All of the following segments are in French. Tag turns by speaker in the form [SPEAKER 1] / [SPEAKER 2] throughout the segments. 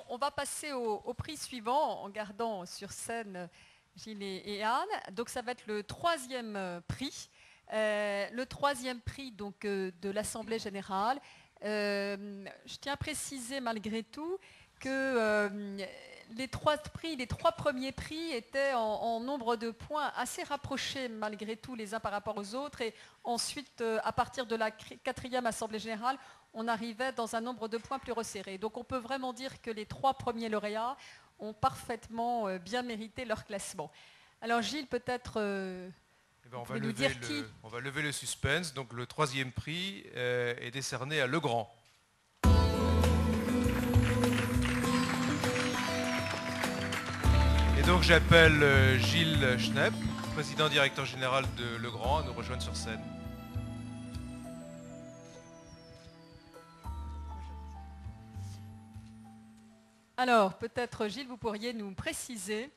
[SPEAKER 1] on va passer au prix suivant en gardant sur scène Gilles et Anne. Donc ça va être le troisième prix. Le troisième prix donc, de l'Assemblée générale. Je tiens à préciser malgré tout que les trois premiers prix étaient en nombre de points assez rapprochés malgré tout les uns par rapport aux autres. Et ensuite, à partir de la quatrième Assemblée générale, on arrivait dans un nombre de points plus resserré. Donc on peut vraiment dire que les trois premiers lauréats ont parfaitement bien mérité leur classement. Alors Gilles, peut-être
[SPEAKER 2] on
[SPEAKER 1] va nous dire qui.
[SPEAKER 2] On va lever le suspense. Donc le troisième prix est décerné à Legrand. Et donc j'appelle Gilles Schnepp, président directeur général de Legrand, à nous rejoindre sur scène.
[SPEAKER 1] Alors, peut-être Gilles, vous pourriez nous préciser.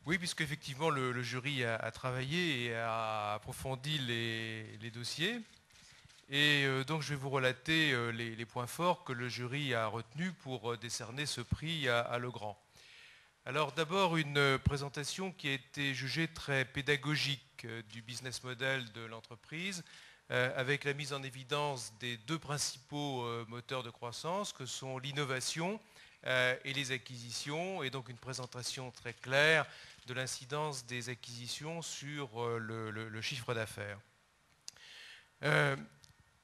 [SPEAKER 2] Oui, puisque effectivement le jury a travaillé et a approfondi les dossiers. Et donc je vais vous relater les points forts que le jury a retenus pour décerner ce prix à Legrand. Alors d'abord une présentation qui a été jugée très pédagogique du business model de l'entreprise, avec la mise en évidence des deux principaux moteurs de croissance que sont l'innovation et les acquisitions, et donc une présentation très claire de l'incidence des acquisitions sur le chiffre d'affaires.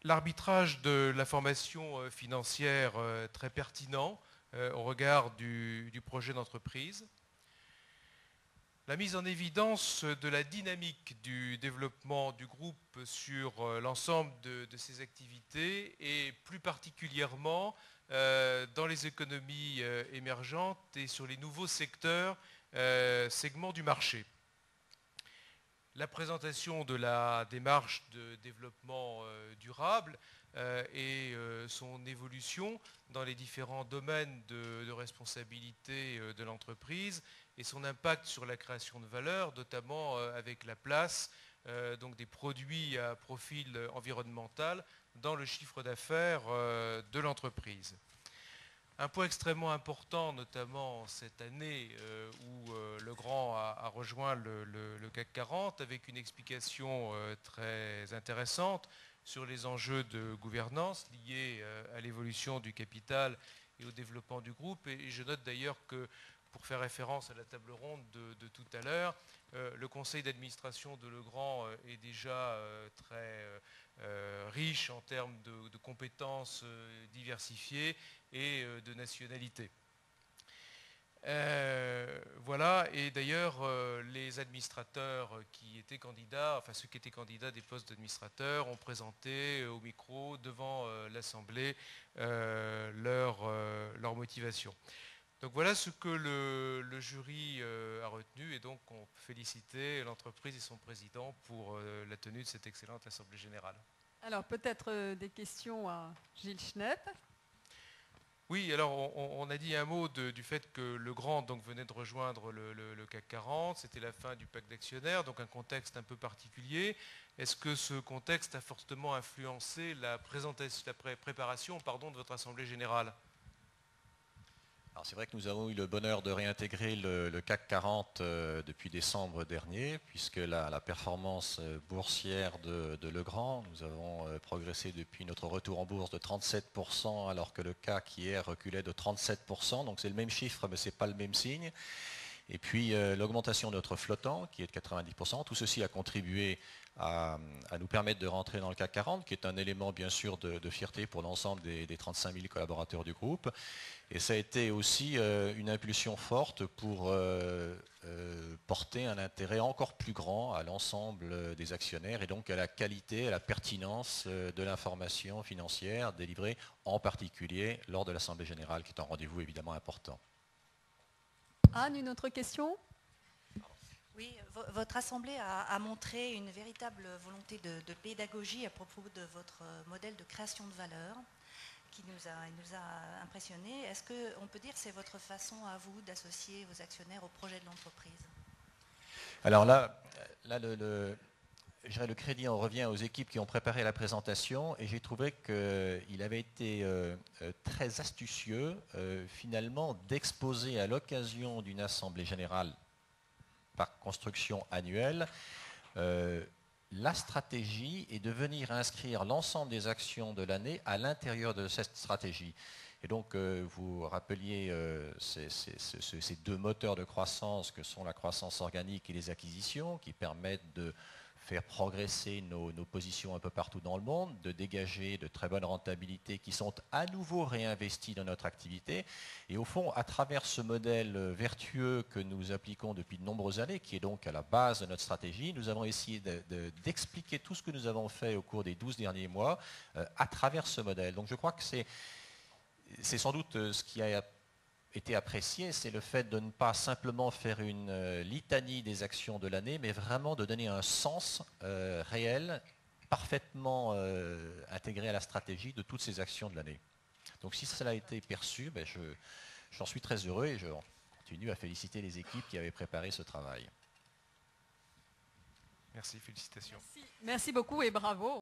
[SPEAKER 2] L'arbitrage de l'information financière très pertinent au regard du projet d'entreprise. La mise en évidence de la dynamique du développement du groupe sur l'ensemble de ses activités et plus particulièrement dans les économies émergentes et sur les nouveaux segments du marché. La présentation de la démarche de développement durable et son évolution dans les différents domaines de responsabilité de l'entreprise et son impact sur la création de valeur, notamment avec la place donc des produits à profil environnemental dans le chiffre d'affaires de l'entreprise. Un point extrêmement important, notamment cette année où Legrand a rejoint le CAC 40, avec une explication très intéressante sur les enjeux de gouvernance liés à l'évolution du capital et au développement du groupe. Et je note d'ailleurs que, pour faire référence à la table ronde de tout à l'heure, le conseil d'administration de Legrand est déjà très riche en termes de compétences diversifiées et de nationalité. Voilà, et d'ailleurs les administrateurs qui étaient candidats, enfin ceux qui étaient candidats des postes d'administrateurs ont présenté au micro devant l'Assemblée leur motivation. Donc voilà ce que le jury a retenu, et donc on peut féliciter l'entreprise et son président pour la tenue de cette excellente Assemblée générale.
[SPEAKER 1] Alors peut-être des questions à Gilles Schnepp.
[SPEAKER 2] Oui, alors on a dit un mot du fait que Legrand donc, venait de rejoindre le CAC 40, c'était la fin du pacte d'actionnaires, donc un contexte un peu particulier. Est-ce que ce contexte a fortement influencé la préparation de votre Assemblée générale ?
[SPEAKER 3] Alors c'est vrai que nous avons eu le bonheur de réintégrer le CAC 40 depuis décembre dernier, puisque la performance boursière de Legrand, nous avons progressé depuis notre retour en bourse de 37%, alors que le CAC hier reculait de 37%, donc c'est le même chiffre, mais ce n'est pas le même signe. Et puis l'augmentation de notre flottant, qui est de 90%, tout ceci a contribué à nous permettre de rentrer dans le CAC 40, qui est un élément bien sûr de fierté pour l'ensemble des 35 000 collaborateurs du groupe. Et ça a été aussi une impulsion forte pour porter un intérêt encore plus grand à l'ensemble des actionnaires et donc à la qualité, à la pertinence de l'information financière délivrée, en particulier lors de l'Assemblée générale, qui est un rendez-vous évidemment important.
[SPEAKER 1] Anne, une autre question ?
[SPEAKER 4] Oui, votre Assemblée a montré une véritable volonté de pédagogie à propos de votre modèle de création de valeur, qui nous a impressionnés. Est-ce qu'on peut dire que c'est votre façon à vous d'associer vos actionnaires au projet de l'entreprise ?
[SPEAKER 3] Alors là je dirais, le crédit en revient aux équipes qui ont préparé la présentation et j'ai trouvé qu'il avait été très astucieux finalement d'exposer à l'occasion d'une assemblée générale par construction annuelle la stratégie et de venir inscrire l'ensemble des actions de l'année à l'intérieur de cette stratégie. Et donc, vous rappeliez ces deux moteurs de croissance que sont la croissance organique et les acquisitions qui permettent de faire progresser nos positions un peu partout dans le monde, de dégager de très bonnes rentabilités qui sont à nouveau réinvesties dans notre activité. Et au fond, à travers ce modèle vertueux que nous appliquons depuis de nombreuses années, qui est donc à la base de notre stratégie, nous avons essayé d'expliquer tout ce que nous avons fait au cours des 12 derniers mois à travers ce modèle. Donc je crois que c'est sans doute ce qui a été apprécié, c'est le fait de ne pas simplement faire une litanie des actions de l'année, mais vraiment de donner un sens réel, parfaitement intégré à la stratégie de toutes ces actions de l'année. Donc si cela a été perçu, j'en suis très heureux et je continue à féliciter les équipes qui avaient préparé ce travail.
[SPEAKER 2] Merci, félicitations.
[SPEAKER 1] Merci beaucoup et bravo.